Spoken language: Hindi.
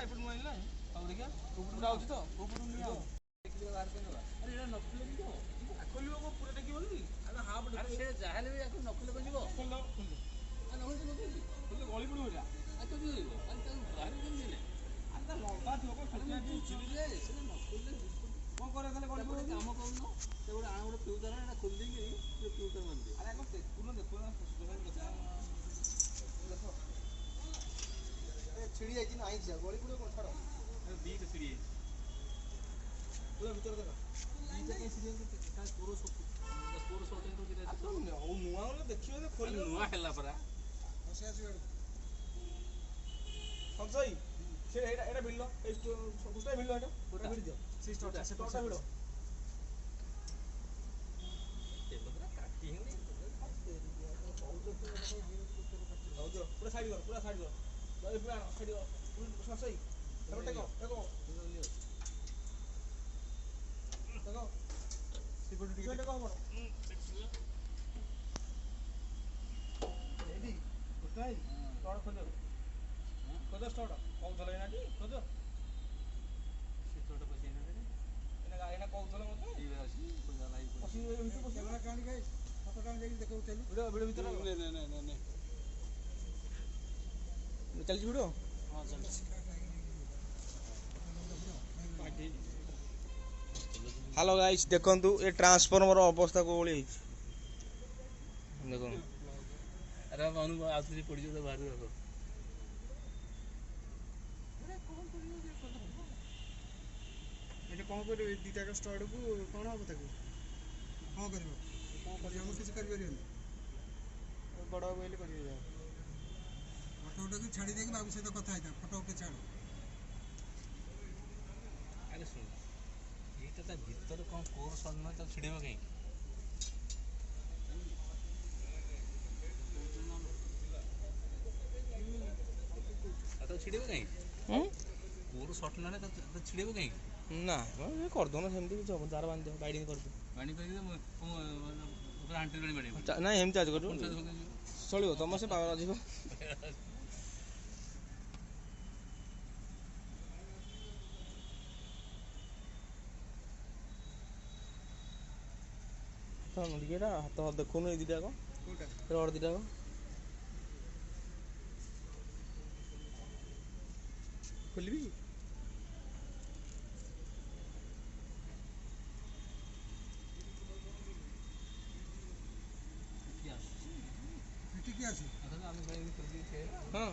एपट मोबाइल ना अब देखिया ऊपर आउछ तो ऊपर नहीं आओ देखि बाहर के ना अरे एटा नखले की तो खोलियो को पूरा देखि बोलनी अरे हाफ अरे से जाहले भी याको नखले को जीवो खोल खोल आ नखले को खोल गली पड़ो एटा आ तो जीवो आ तो बाहर के नहीं आ तो लंबा थो को छोटिया चिली जे से नखले कोन करे खाली गली पड़ो काम करनो से गोटे आण गोटे फ्यूजर एटा खोल दे के फ्यूजर मान दे अरे को देखो ना देखो छिड़ी आई ना आई जा गली पड़ो कोन छाड़ो अरे दी के छिड़ी पूरा भीतर देखो दी के छिड़ी के का पूरा शॉटिंग तो किरा तो ओ नुआ वाला देखियो जे खोल नुआ हेला परा हसे आसी संसई से एटा बिल्लो ए कुस्ता बिल्लो एटा पूरा बिल दियो से स्टॉर्ट से टोटा बिल्लो ते लोगरा काटी हिनी पूरा साइड कर दे पूरा साइड कर संसई देखो देखो सिक्योरिटी टिकट देखो हमर रेडी उठाई स्टार्ट खोजो खोजो स्टार्ट कौन चले ना टी खोजो से छोटा पछे ना रे एना एना कौन चले मते ई आसी खोजा लाई पछी भीतर पछी camera Kandi guys photo Kandi देखि देखो चली वीडियो भीतर नहीं चल जी वीडियो हां चल हेलो गाइस देखंतु ए ट्रांसफार्मर अवस्था को ओली देखो अरे मानु आउथली पड़ी जो बाहर देखो अरे कोन करियो जे एने कोन करियो दीटा का स्टार्ट को कोन हो ताको हां करियो हम किछ कर परियो बड़ा बोइले करियो फोटो को छाड़ी दे के बाबू से तो कथा आइता फोटो के छाड़ अरे सुन एटा ता भीतर कोन कोर सन्न तो छिड़ेबो कहीं तो छिड़ेबो कहीं कोर शॉट ना तो छिड़ेबो कहीं ना ये कर दो ना सेमती कि जब तार बांध दो बाइडिंग कर दो बाइडिंग कर दो ऊपर आंटी गाड़ी बाइडिंग ना हम चार्ज करू चलियो तम से पावर अधिक तो मुड़ीकेटा हाथ देखुनु ए दिटा को कोटा रोड दिटा को खोलबी क्या क्या आसी हम भाई कर दी थे हां